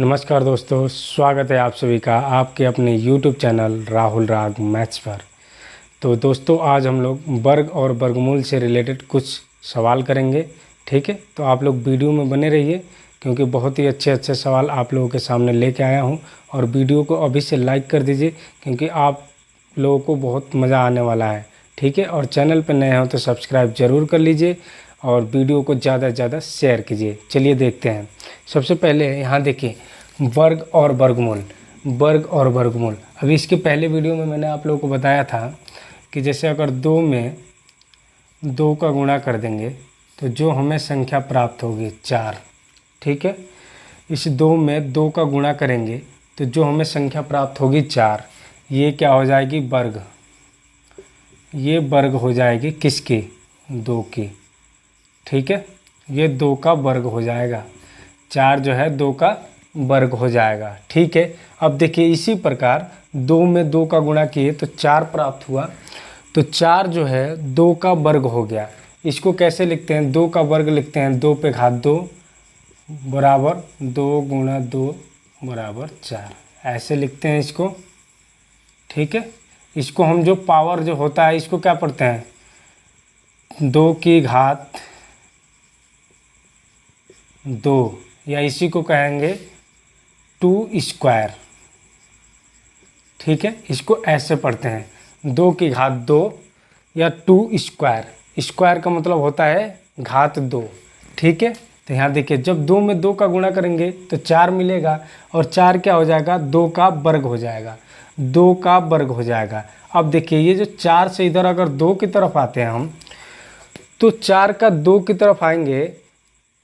नमस्कार दोस्तों, स्वागत है आप सभी का आपके अपने YouTube चैनल राहुल राग मैथ्स पर। तो दोस्तों, आज हम लोग वर्ग और वर्गमूल से रिलेटेड कुछ सवाल करेंगे। ठीक है, तो आप लोग वीडियो में बने रहिए क्योंकि बहुत ही अच्छे अच्छे सवाल आप लोगों के सामने लेके आया हूं। और वीडियो को अभी से लाइक कर दीजिए क्योंकि आप लोगों को बहुत मज़ा आने वाला है। ठीक है, और चैनल पर नए हो तो सब्सक्राइब ज़रूर कर लीजिए और वीडियो को ज़्यादा से ज़्यादा शेयर कीजिए। चलिए देखते हैं। सबसे पहले यहाँ देखिए, वर्ग और वर्गमूल। वर्ग और वर्गमूल, अभी इसके पहले वीडियो में मैंने आप लोगों को बताया था कि जैसे अगर 2 में 2 का गुणा कर देंगे तो जो हमें संख्या प्राप्त होगी 4। ठीक है, इस 2 में 2 का गुणा करेंगे तो जो हमें संख्या प्राप्त होगी 4, ये क्या हो जाएगी? वर्ग। ये वर्ग हो जाएगी किसकी? 2 की। ठीक है, ये 2 का वर्ग हो जाएगा। 4 जो है 2 का वर्ग हो जाएगा। ठीक है, अब देखिए इसी प्रकार 2 में 2 का गुणा किए तो 4 प्राप्त हुआ। तो 4 जो है 2 का वर्ग हो गया। इसको कैसे लिखते हैं? 2 का वर्ग लिखते हैं 2 पे घात 2 बराबर 2 गुणा 2 बराबर 4, ऐसे लिखते हैं इसको। ठीक है, इसको हम जो पावर जो होता है इसको क्या पढ़ते हैं? 2 की घात 2, या इसी को कहेंगे 2 स्क्वायर। ठीक है, इसको ऐसे पढ़ते हैं 2 की घात 2 या 2 स्क्वायर। स्क्वायर का मतलब होता है घात 2। ठीक है, तो यहाँ देखिए जब 2 में 2 का गुणा करेंगे तो 4 मिलेगा और 4 क्या हो जाएगा? 2 का वर्ग हो जाएगा। 2 का वर्ग हो जाएगा। अब देखिए ये जो 4 से इधर अगर 2 की तरफ आते हैं हम, तो 4 का 2 की तरफ आएंगे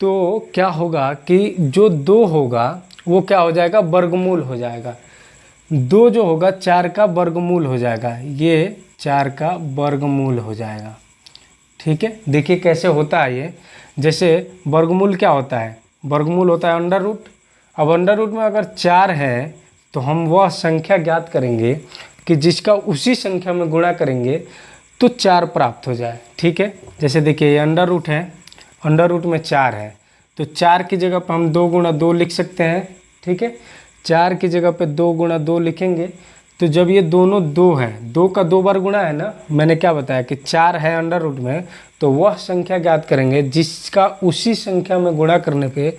तो क्या होगा कि जो 2 होगा वो क्या हो जाएगा? वर्गमूल हो जाएगा। 2 जो होगा 4 का वर्गमूल हो जाएगा। ये 4 का वर्गमूल हो जाएगा। ठीक है, देखिए कैसे होता है ये। जैसे वर्गमूल क्या होता है? वर्गमूल होता है अंडर रूट। अब अंडर रूट में अगर 4 है तो हम वह संख्या ज्ञात करेंगे कि जिसका उसी संख्या में गुणा करेंगे तो 4 प्राप्त हो जाए। ठीक है, जैसे देखिए ये अंडर रूट है, अंडर रूट में 4 है तो 4 की जगह पर हम 2 गुणा 2 लिख सकते हैं। ठीक है, 4 की जगह पे 2 गुणा 2 लिखेंगे तो जब ये दोनों 2 हैं, 2 का 2 बार गुणा है ना, मैंने क्या बताया कि 4 है अंडर रूट में, तो वह संख्या ज्ञात करेंगे जिसका उसी संख्या में गुणा करने पे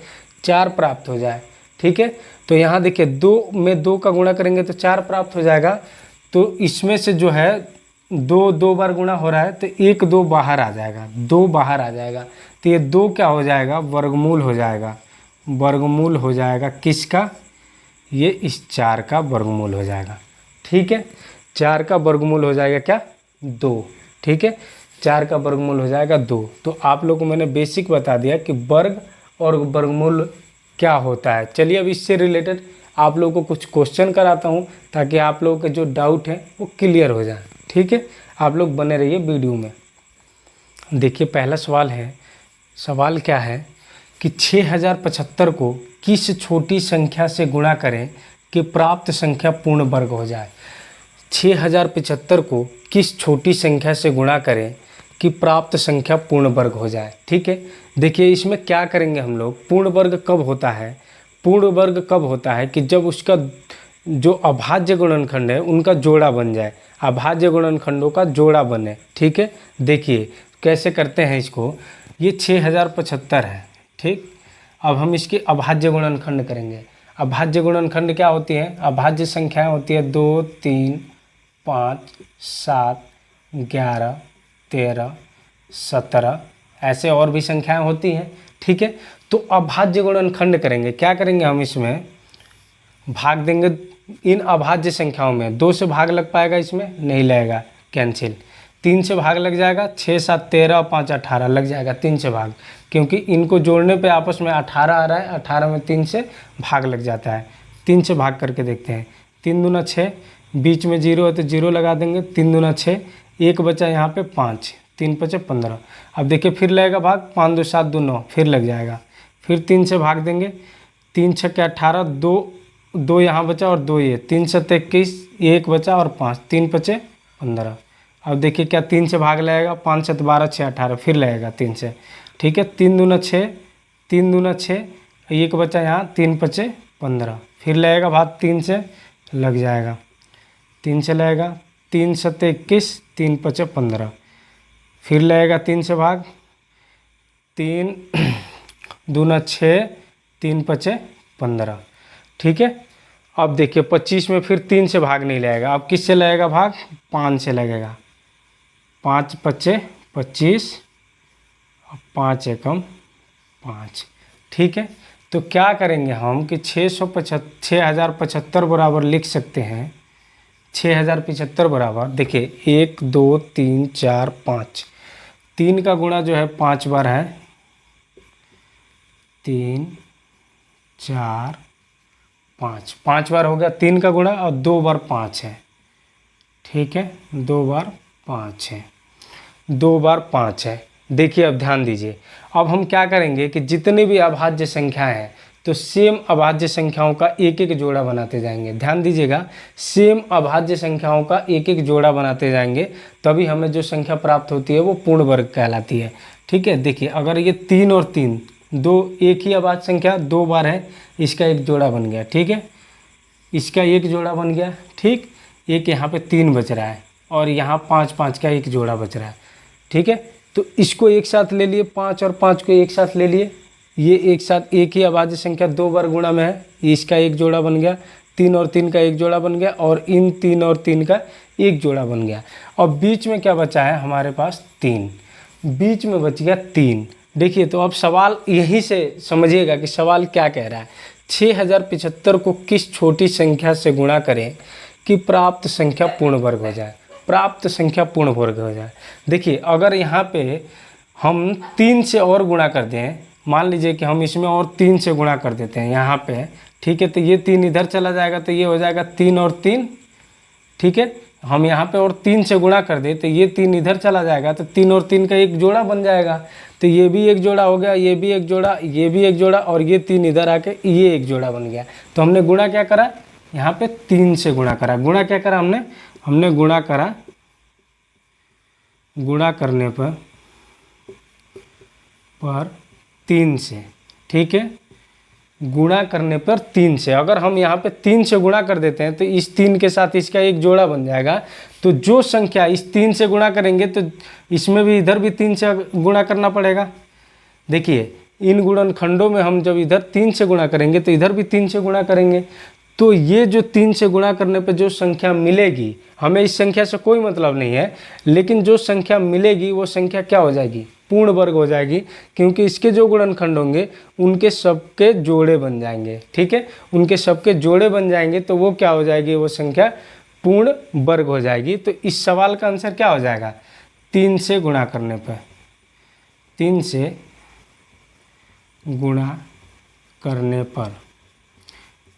4 प्राप्त हो जाए। ठीक है, तो यहाँ देखिए 2 में 2 का गुणा करेंगे तो 4 प्राप्त हो जाएगा। तो इसमें से जो है 2 बार गुणा हो रहा है तो 1 2 बाहर आ जाएगा, 2 बाहर आ जाएगा। तो ये 2 क्या हो जाएगा? वर्गमूल हो जाएगा। वर्गमूल हो जाएगा किसका? ये इस 4 का वर्गमूल हो जाएगा। ठीक है, 4 का वर्गमूल हो जाएगा क्या? 2। ठीक है, 4 का वर्गमूल हो जाएगा 2। तो आप लोगों को मैंने बेसिक बता दिया कि वर्ग और वर्गमूल क्या होता है। चलिए अब इससे रिलेटेड आप लोगों को कुछ क्वेश्चन कराता हूँ ताकि आप लोगों के जो डाउट हैं वो क्लियर हो जाए। ठीक है, आप लोग बने रहिए वीडियो में। देखिए पहला सवाल है। सवाल क्या है कि 6075 को किस छोटी संख्या से गुणा करें कि प्राप्त संख्या पूर्ण वर्ग हो जाए? 6075 को किस छोटी संख्या से गुणा करें कि प्राप्त संख्या पूर्ण वर्ग हो जाए? ठीक है, देखिए इसमें क्या करेंगे हम लोग। पूर्ण वर्ग कब होता है? पूर्ण वर्ग कब होता है कि जब उसका जो अभाज्य गुणनखंड है उनका जोड़ा बन जाए, अभाज्य गुणनखंडों का जोड़ा बने। ठीक है, देखिए कैसे करते हैं इसको। ये 6075 है। ठीक, अब हम इसके अभाज्य गुणनखंड करेंगे। अभाज्य गुणनखंड क्या होती है? अभाज्य संख्याएं होती है 2 3 5 7 11 13 17, ऐसे और भी संख्याएं होती हैं। ठीक है, तो अभाज्य गुणनखंड करेंगे। क्या करेंगे हम? इसमें भाग देंगे इन अभाज्य संख्याओं में। 2 से भाग लग पाएगा? इसमें नहीं लगेगा, कैंसिल। 3 से भाग लग जाएगा, 6 7 13 5 18 लग जाएगा 3 से भाग, क्योंकि इनको जोड़ने पे आपस में 18 आ रहा है। 18 में 3 से भाग लग जाता है। 3 से भाग करके देखते हैं। 3 दूना 6, बीच में 0 है तो 0 लगा देंगे। 3 दूना 6, 1 बचा यहाँ पे 5, 3 5 15। अब देखिए फिर लगेगा भाग, 5 2 7 2 9, फिर लग जाएगा। फिर 3 से भाग देंगे, 3 6 18, 2 यहाँ बचा और 2 ये, 3 7 21, 1 बचा और 5, 3 5 15। अब देखिए क्या 3 से भाग लगेगा? 5 7 12 6 18, फिर लगेगा 3 से। ठीक है, 3 दूना 6, 3 दूना 6, 1 बचा यहाँ, 3 5 15, फिर लगेगा भाग 3 से, लग जाएगा 3 से लगेगा, 3 सत्ते 21, 3 पचे 15, फिर लगेगा 3 से भाग, 3 दूना 6, 3 पचे 15, ठीक है। अब देखिए 25 में फिर 3 से भाग नहीं लगेगा, अब किससे लगेगा भाग, 5 से लगेगा, 5 पचे 25, 5 एकम 5, ठीक है। तो क्या करेंगे हम कि 6075 बराबर लिख सकते हैं, 6075 बराबर, देखिए 1 2 3 4 5, 3 का गुणा जो है 5 बार है, 3 4 5, 5 बार हो गया 3 का गुणा, और 2 बार 5 है, ठीक है, 2 बार 5 है, 2 बार 5 है। देखिए अब ध्यान दीजिए, अब हम क्या करेंगे कि जितने भी अभाज्य संख्या हैं तो सेम अभाज्य संख्याओं का एक एक जोड़ा बनाते जाएंगे। ध्यान दीजिएगा, सेम अभाज्य संख्याओं का एक एक जोड़ा बनाते जाएंगे, तभी हमें जो संख्या प्राप्त होती है वो पूर्ण वर्ग कहलाती है, ठीक है। देखिए अगर ये 3 और 3 दो एक ही अभाज्य संख्या 2 बार है, इसका एक जोड़ा बन गया, ठीक है, इसका एक जोड़ा बन गया, ठीक। एक यहाँ पे 3 बच रहा है और यहाँ 5 5 का एक जोड़ा बच रहा है, ठीक है। तो इसको एक साथ ले लिए, 5 और 5 को एक साथ ले लिए, ये एक साथ एक ही अभाज्य संख्या 2 बार गुणा में है, इसका एक जोड़ा बन गया, 3 और 3 का एक जोड़ा बन गया, और इन 3 और 3 का एक जोड़ा बन गया। और बीच में क्या बचा है हमारे पास, 3, बीच में बच गया 3। देखिए तो अब सवाल यहीं से समझिएगा कि सवाल क्या कह रहा है, 6075 को किस छोटी संख्या से गुणा करें कि प्राप्त संख्या पूर्ण वर्ग हो जाए, प्राप्त संख्या पूर्ण वर्ग हो जाए। देखिए अगर यहाँ पे हम 3 से और गुणा कर दें, मान लीजिए कि हम इसमें और 3 से गुणा कर देते हैं यहाँ पे, ठीक है, तो ये 3 इधर चला जाएगा, तो ये हो जाएगा 3 और 3, ठीक है। हम यहाँ पे और 3 से गुणा कर दें तो ये 3 इधर चला जाएगा, तो 3 और 3 का एक जोड़ा बन जाएगा, तो ये भी एक जोड़ा हो गया, ये भी एक जोड़ा, ये भी एक जोड़ा, और ये 3 इधर आके ये एक जोड़ा बन गया। तो हमने गुणा क्या करा, यहाँ पे 3 से गुणा करा। गुणा क्या करा हमने गुणा करा, गुणा करने पर 3 से, ठीक है, गुणा करने पर 3 से। अगर हम यहाँ पे 3 से गुणा कर देते हैं तो इस 3 के साथ इसका एक जोड़ा बन जाएगा, तो जो संख्या इस 3 से गुणा करेंगे तो इसमें भी इधर भी 3 से गुणा करना पड़ेगा। देखिए इन गुणनखंडों में हम जब इधर 3 से गुणा करेंगे तो इधर भी 3 से गुणा करेंगे, तो ये जो 3 से गुणा करने पर जो संख्या मिलेगी, हमें इस संख्या से कोई मतलब नहीं है, लेकिन जो संख्या मिलेगी वो संख्या क्या हो जाएगी, पूर्ण वर्ग हो जाएगी, क्योंकि इसके जो गुणनखंड होंगे उनके सबके जोड़े बन जाएंगे, ठीक है, उनके सबके जोड़े बन जाएंगे, तो वो क्या हो जाएगी, वो संख्या पूर्ण वर्ग हो जाएगी। तो इस सवाल का आंसर क्या हो जाएगा, 3 से गुणा करने पर, 3 से गुणा करने पर,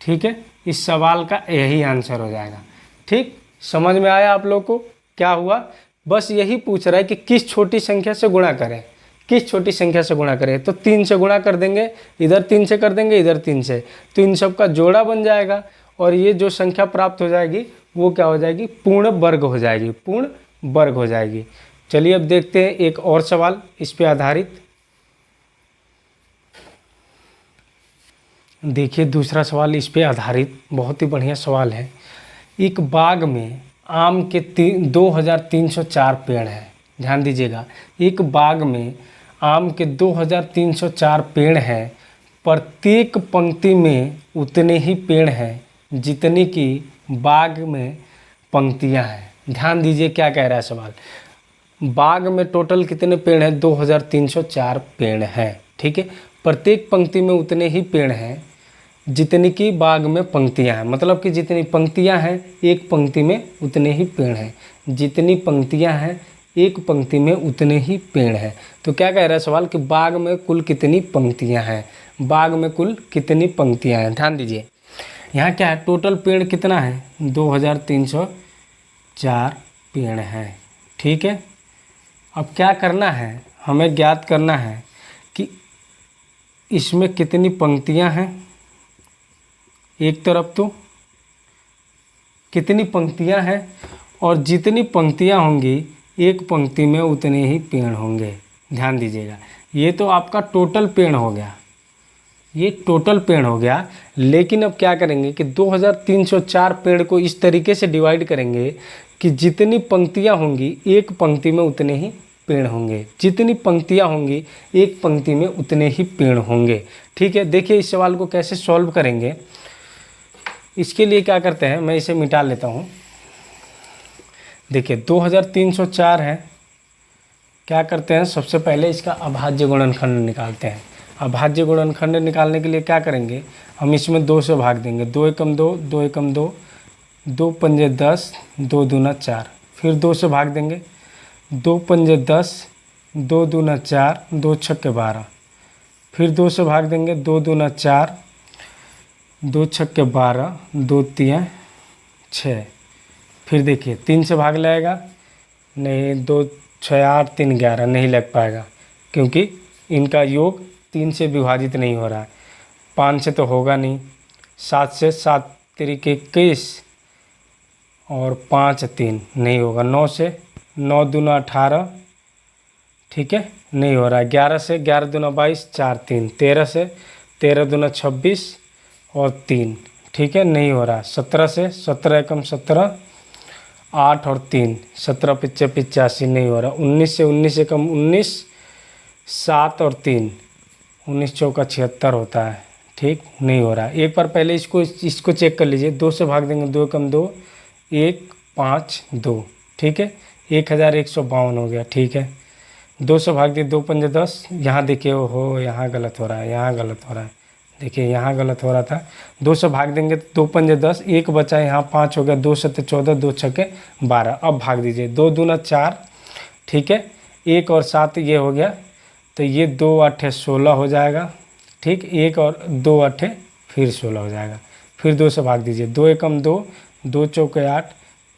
ठीक है, इस सवाल का यही आंसर हो जाएगा। ठीक, समझ में आया आप लोग को क्या हुआ, बस यही पूछ रहा है कि किस छोटी संख्या से गुणा करें, किस छोटी संख्या से गुणा करें। तो 3 से गुणा कर देंगे, इधर 3 से कर देंगे, इधर 3 से, तो इन सब का जोड़ा बन जाएगा, और ये जो संख्या प्राप्त हो जाएगी वो क्या हो जाएगी, पूर्ण वर्ग हो जाएगी, पूर्ण वर्ग हो जाएगी। चलिए अब देखते हैं एक और सवाल इस पे आधारित। देखिए दूसरा सवाल इस पे आधारित बहुत ही बढ़िया सवाल है। एक बाग में आम के 2304 पेड़ हैं। ध्यान दीजिएगा, एक बाग में आम के 2304 पेड़ हैं, प्रत्येक पंक्ति में उतने ही पेड़ हैं जितनी कि बाग में पंक्तियां हैं। ध्यान दीजिए क्या कह रहा है सवाल, बाग में टोटल कितने पेड़ हैं, 2304 पेड़ हैं, ठीक है, प्रत्येक पंक्ति में उतने ही पेड़ हैं जितनी कि बाग में पंक्तियां हैं, मतलब कि जितनी पंक्तियां हैं एक पंक्ति में उतने ही पेड़ हैं, जितनी पंक्तियां हैं एक पंक्ति में उतने ही पेड़ हैं। तो क्या कह रहा है सवाल कि बाग में कुल कितनी पंक्तियां हैं, बाग में कुल कितनी पंक्तियां हैं। ध्यान दीजिए यहाँ क्या है, टोटल पेड़ कितना है, 2304 पेड़ हैं, ठीक है। अब क्या करना है, हमें ज्ञात करना है कि इसमें कितनी पंक्तियां हैं, एक तरफ तो कितनी पंक्तियां हैं, और जितनी पंक्तियां होंगी एक पंक्ति में उतने ही पेड़ होंगे। ध्यान दीजिएगा, ये तो आपका टोटल पेड़ हो गया, ये टोटल पेड़ हो गया। लेकिन अब क्या करेंगे कि 2304 पेड़ को इस तरीके से डिवाइड करेंगे कि जितनी पंक्तियां होंगी एक पंक्ति में उतने ही पेड़ होंगे, जितनी पंक्तियां होंगी एक पंक्ति में उतने ही पेड़ होंगे। ठीक है, देखिए इस सवाल को कैसे सॉल्व करेंगे। इसके लिए क्या करते हैं, मैं इसे मिटा लेता हूँ। देखिए 2304 है, क्या करते हैं सबसे पहले इसका अभाज्य गुणनखंड निकालते हैं। अभाज्य गुणनखंड निकालने के लिए क्या करेंगे, हम इसमें 2 से भाग देंगे। 2 एकम 2, 2 एकम 2, 2 पंजे 10, 2 दूना 4, फिर 2 से भाग देंगे। 2 पंजे 10, 2 दूना 4, 2 छक्के 12, फिर 2 से भाग देंगे। 2 दूना 4, 2 छक्के 12, 2 तियाँ 6, फिर देखिए 3 से भाग लगेगा नहीं, 2 6 8 3 11 नहीं लग पाएगा क्योंकि इनका योग 3 से विभाजित नहीं हो रहा है। 5 से तो होगा नहीं, 7 से 7 तरीके 21 और 5 3 नहीं होगा। 9 से 9 दूना 18, ठीक है नहीं हो रहा है। 11 से 11 दूना 22, 4 3, 13 से 13 दूना 26 और 3, ठीक है नहीं हो रहा। 17 से 17 एकम 17, 8 और 3, 17 पिच्चे 85 नहीं हो रहा। 19 से 19 एकम 19, 7 और 3, 19 चौका 76 होता है, ठीक नहीं हो रहा। एक बार पहले इसको चेक कर लीजिए। 2 से भाग देंगे। 2 एकम 2, 1 5 2, ठीक है 1152 हो गया, ठीक है। 2 से भाग दिए। 2 पंजे 10, यहाँ देखिए हो यहाँ गलत हो रहा है, यहाँ गलत हो रहा है, देखिए यहाँ गलत हो रहा था। 2 से भाग देंगे तो 2 पंजे 10, 1 बचा यहाँ 5 हो गया। 2 सत्ते 14, 2 छक्के 12। अब भाग दीजिए। 2 दूना 4, ठीक है 1 और 7 ये हो गया, तो ये 2 8 16 हो जाएगा, ठीक 1 और 2 8 फिर 16 हो जाएगा। फिर 2 से भाग दीजिए। 2 एकम 2, 2 चौके 8,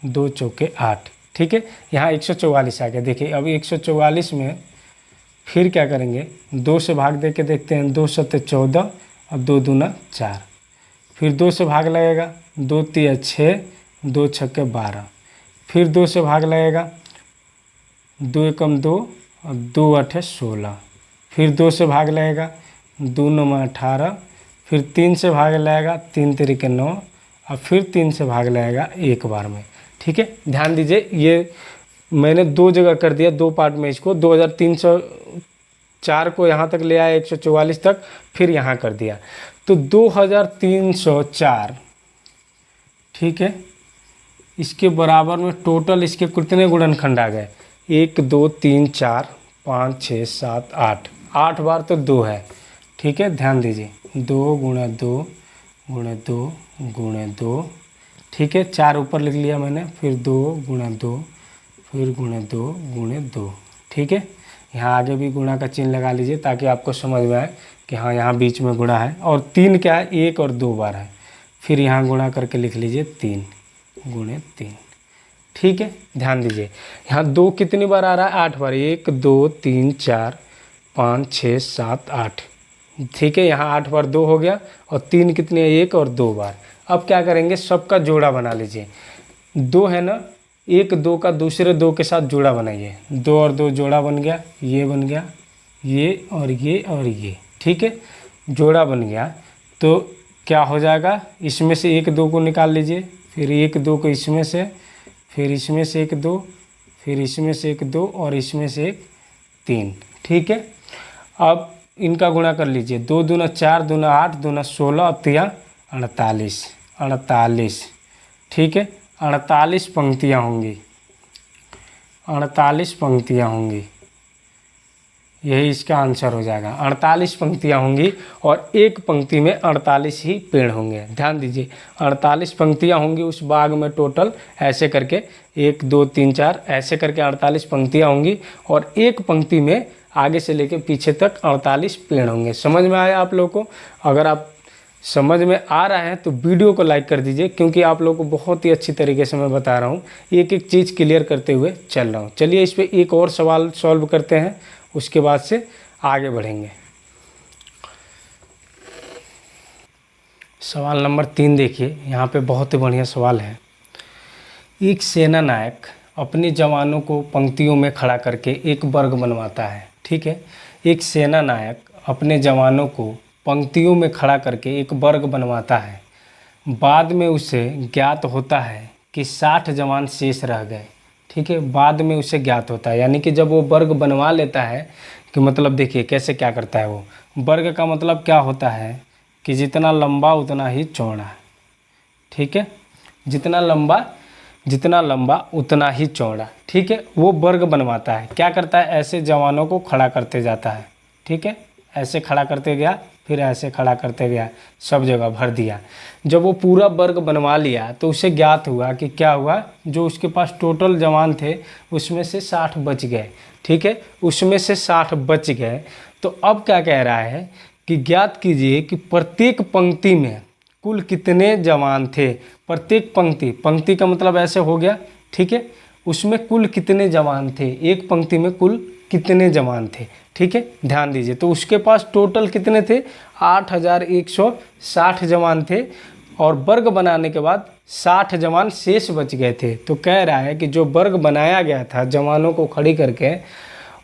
2 चौके 8, ठीक है यहाँ 144 आ गया। देखिए अब 144 में फिर क्या करेंगे, 2 से भाग दे के देखते हैं। 2 सत्ते 14 और 2 दूना 4, फिर 2 से भाग लगेगा। 2 तिया 6, 2 छक्के 12, फिर 2 से भाग लगेगा। 2 एकम 2 और 2 8 16, फिर 2 से भाग लगेगा। 2 9 18, फिर 3 से भाग लगेगा। 3 तरीके 9 और फिर 3 से भाग लगेगा एक बार में, ठीक है। ध्यान दीजिए ये मैंने 2 जगह कर दिया, 2 पार्ट में इसको। 2304 को यहाँ तक ले आया 144 तक, फिर यहाँ कर दिया तो 2304, ठीक है इसके बराबर में टोटल इसके कितने गुणनखंड आ गए। 1 2 3 4 5 6 7 8, 8 बार तो 2 है, ठीक है ध्यान दीजिए। 2 गुणा 2 गुणे 2 गुणे 2, ठीक है 4 ऊपर लिख लिया मैंने। फिर 2 गुणा 2, फिर गुणे 2 गुणे 2, ठीक है यहाँ आगे भी गुणा का चिन्ह लगा लीजिए ताकि आपको समझ में आए कि हाँ यहाँ बीच में गुणा है। और 3 क्या है, 1 और 2 बार है। फिर यहाँ गुणा करके लिख लीजिए 3 गुणे 3, ठीक है ध्यान दीजिए। यहाँ 2 कितनी बार आ रहा है, 8 बार। 1 2 3 4 5 6 7 8, ठीक है यहाँ 8 बार 2 हो गया। और 3 कितनी है, 1 और 2 बार। अब क्या करेंगे, सबका जोड़ा बना लीजिए। 2 है ना, 1 2 का दूसरे 2 के साथ जोड़ा बनाइए। 2 और 2 जोड़ा बन गया, ये बन गया, ये और ये और ये, ठीक है जोड़ा बन गया। तो क्या हो जाएगा, इसमें से 1 2 को निकाल लीजिए। फिर 1 2 को इसमें से, फिर इसमें से 1 2, फिर इसमें से 1 2 और इसमें से 1 3, ठीक है। अब इनका गुणा कर लीजिए। 2 दूना 4, दूना 8, दूना 16 और 3 48, 48, ठीक है 48 पंक्तियाँ होंगी, 48 पंक्तियाँ होंगी, यही इसका आंसर हो जाएगा। 48 पंक्तियाँ होंगी और एक पंक्ति में 48 ही पेड़ होंगे। ध्यान दीजिए 48 पंक्तियाँ होंगी उस बाग में टोटल, ऐसे करके 1 2 3 4 ऐसे करके 48 पंक्तियाँ होंगी और एक पंक्ति में आगे से लेके पीछे तक 48 पेड़ होंगे। समझ में आया आप लोगों को? अगर आप समझ में आ रहा है तो वीडियो को लाइक कर दीजिए, क्योंकि आप लोगों को बहुत ही अच्छी तरीके से मैं बता रहा हूँ, एक एक चीज़ क्लियर करते हुए चल रहा हूँ। चलिए इस पर एक और सवाल सॉल्व करते हैं, उसके बाद से आगे बढ़ेंगे। सवाल नंबर 3 देखिए, यहाँ पे बहुत ही बढ़िया सवाल है। एक सेना नायक अपने जवानों को पंक्तियों में खड़ा करके एक वर्ग बनवाता है, ठीक है। एक सेना नायक अपने जवानों को पंक्तियों में खड़ा करके एक वर्ग बनवाता है, बाद में उसे ज्ञात होता है कि 60 जवान शेष रह गए। ठीक है, बाद में उसे ज्ञात होता है, यानी कि जब वो वर्ग बनवा लेता है कि मतलब देखिए कैसे क्या करता है वो। वर्ग का मतलब क्या होता है कि जितना लंबा उतना ही चौड़ा। ठीक है, जितना लंबा उतना ही चौड़ा। ठीक है, वो वर्ग बनवाता है। क्या करता है, ऐसे जवानों को खड़ा करते जाता है। ठीक है, ऐसे खड़ा करते गया, फिर ऐसे खड़ा करते गया, सब जगह भर दिया। जब वो पूरा वर्ग बनवा लिया तो उसे ज्ञात हुआ कि क्या हुआ, जो उसके पास टोटल जवान थे उसमें से 60 बच गए। ठीक है, उसमें से 60 बच गए। तो अब क्या कह रहा है कि ज्ञात कीजिए कि प्रत्येक पंक्ति में कुल कितने जवान थे। प्रत्येक पंक्ति का मतलब ऐसे हो गया। ठीक है, उसमें कुल कितने जवान थे, एक पंक्ति में कुल कितने जवान थे। ठीक है, ध्यान दीजिए। तो उसके पास टोटल कितने थे, 8160 जवान थे, और वर्ग बनाने के बाद 60 जवान शेष बच गए थे। तो कह रहा है कि जो वर्ग बनाया गया था जवानों को खड़ी करके,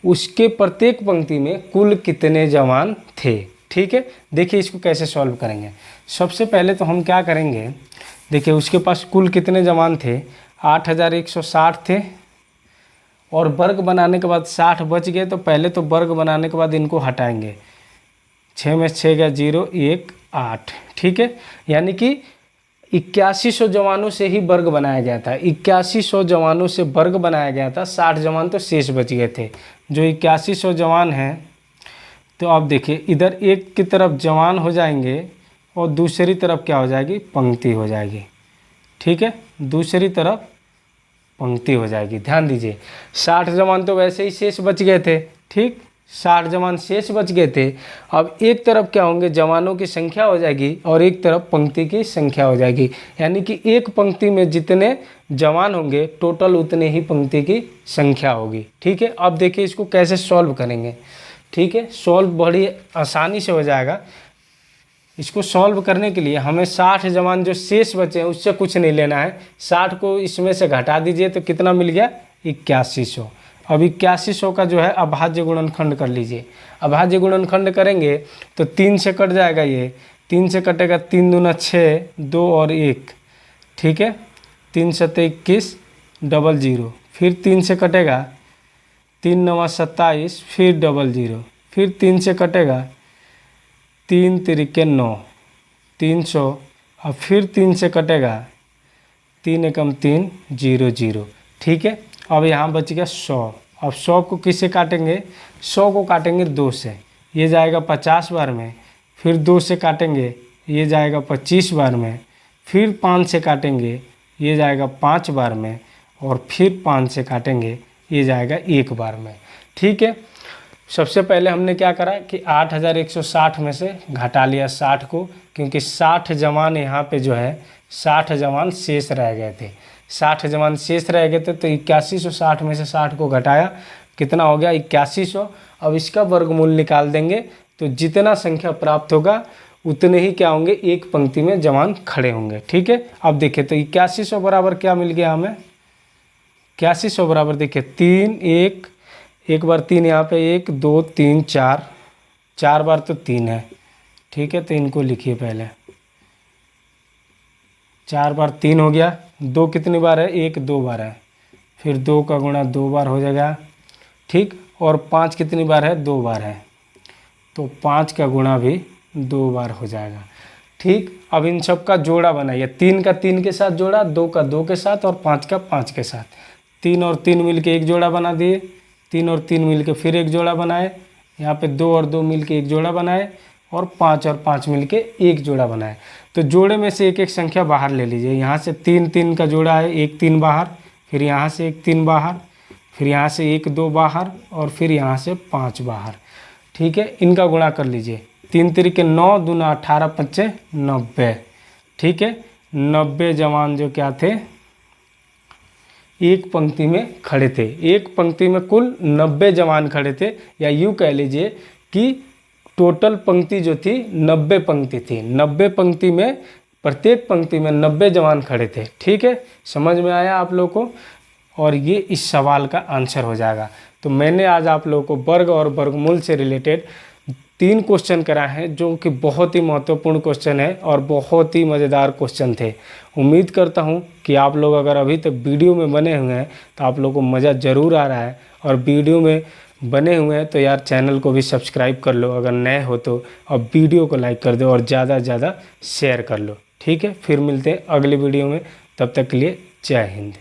उसके प्रत्येक पंक्ति में कुल कितने जवान थे। ठीक है, देखिए इसको कैसे सॉल्व करेंगे। सबसे पहले तो हम क्या करेंगे, देखिए उसके पास कुल कितने जवान थे, 8160 थे, और वर्ग बनाने के बाद 60 बच गए। तो पहले तो वर्ग बनाने के बाद इनको हटाएंगे, 6 में 6 गया 0, 1 8। ठीक है, यानी कि 8100 जवानों से ही वर्ग बनाया गया था। 8100 जवानों से वर्ग बनाया गया था, 60 जवान तो शेष बच गए थे। जो 8100 जवान हैं, तो आप देखिए इधर एक की तरफ जवान हो जाएंगे और दूसरी तरफ क्या हो जाएगी, पंक्ति हो जाएगी। ठीक है, दूसरी तरफ पंक्ति हो जाएगी। ध्यान दीजिए, 60 जवान तो वैसे ही शेष बच गए थे। ठीक, 60 जवान शेष बच गए थे। अब एक तरफ क्या होंगे, जवानों की संख्या हो जाएगी और एक तरफ पंक्ति की संख्या हो जाएगी। यानी कि एक पंक्ति में जितने जवान होंगे टोटल उतने ही पंक्ति की संख्या होगी। ठीक है, अब देखिए इसको कैसे सॉल्व करेंगे। ठीक है, सॉल्व बड़ी आसानी से हो जाएगा। इसको सॉल्व करने के लिए हमें 60 जवान जो शेष बचे हैं उससे कुछ नहीं लेना है, 60 को इसमें से घटा दीजिए तो कितना मिल गया, 8100। अब 8100 का जो है अभाज्य गुणनखंड कर लीजिए। अभाज्य गुणनखंड करेंगे तो 3 से कट जाएगा, ये 3 से कटेगा, 3 दूना 6, 2 और 1। ठीक है, 3 7 21, 00, फिर 3 से कटेगा, 3 9 27, फिर 00, फिर 3 से कटेगा, 3 तिरिके 9, 300, और फिर 3 से कटेगा, 3 एकम 3, 00। ठीक है, अब यहाँ बच गया 100। अब 100 को किससे काटेंगे, 100 को काटेंगे 2 से, ये जाएगा 50 बार में, फिर 2 से काटेंगे, ये जाएगा 25 बार में, फिर 5 से काटेंगे, ये जाएगा 5 बार में, और फिर 5 से काटेंगे, ये जाएगा 1 बार में। ठीक है, सबसे पहले हमने क्या करा कि 8160 में से घटा लिया 60 को, क्योंकि 60 जवान यहाँ पे जो है 60 जवान शेष रह गए थे। 60 जवान शेष रह गए थे तो 8160 में से 60 को घटाया, कितना हो गया, 8100। अब इसका वर्गमूल निकाल देंगे तो जितना संख्या प्राप्त होगा उतने ही क्या होंगे, एक पंक्ति में जवान खड़े होंगे। ठीक है, अब देखिए तो 8100 बराबर क्या मिल गया हमें, 8100 बराबर देखिए 3 एक बार 3 यहाँ पे 1 2 3 4, 4 बार तो 3 है। ठीक है, तो इनको लिखिए पहले, 4 बार 3 हो गया, 2 कितनी बार है, 1 2 बार है, फिर 2 का गुणा 2 बार हो जाएगा। ठीक, और 5 कितनी बार है, 2 बार है, तो 5 का गुणा भी 2 बार हो जाएगा। ठीक, अब इन सब का जोड़ा बनाइए, 3 का 3 के साथ जोड़ा, 2 का 2 के साथ, और 5 का 5 के साथ। 3 और 3 मिल के एक जोड़ा बना दिए, 3 और 3 मिल के फिर एक जोड़ा बनाए, यहाँ पे 2 और 2 मिल के एक जोड़ा बनाए, और 5 और 5 मिल के एक जोड़ा बनाए। तो जोड़े में से एक एक संख्या बाहर ले लीजिए। यहाँ से 3 3 का जोड़ा है, 1 3 बाहर, फिर यहाँ से 1 3 बाहर, फिर यहाँ से 1 2 बाहर, और फिर यहाँ से 5 बाहर। ठीक है, इनका गुणा कर लीजिए, 3 तिरिके 9, दूना 18, 25 90। ठीक है, 90 जवान जो क्या थे, एक पंक्ति में खड़े थे। एक पंक्ति में कुल 90 जवान खड़े थे, या यूँ कह लीजिए कि टोटल पंक्ति जो थी 90 पंक्ति थी। 90 पंक्ति में प्रत्येक पंक्ति में 90 जवान खड़े थे। ठीक है, समझ में आया आप लोग को, और ये इस सवाल का आंसर हो जाएगा। तो मैंने आज आप लोगों को वर्ग और वर्गमूल से रिलेटेड 3 क्वेश्चन कराए हैं जो कि बहुत ही महत्वपूर्ण क्वेश्चन है और बहुत ही मज़ेदार क्वेश्चन थे। उम्मीद करता हूं कि आप लोग अगर अभी तक वीडियो में बने हुए हैं तो आप लोगों को मज़ा ज़रूर आ रहा है, और वीडियो में बने हुए हैं तो यार चैनल को भी सब्सक्राइब कर लो अगर नए हो तो, और वीडियो को लाइक कर दो और ज़्यादा से ज़्यादा शेयर कर लो। ठीक है, फिर मिलते हैं अगली वीडियो में, तब तक के लिए जय हिंद।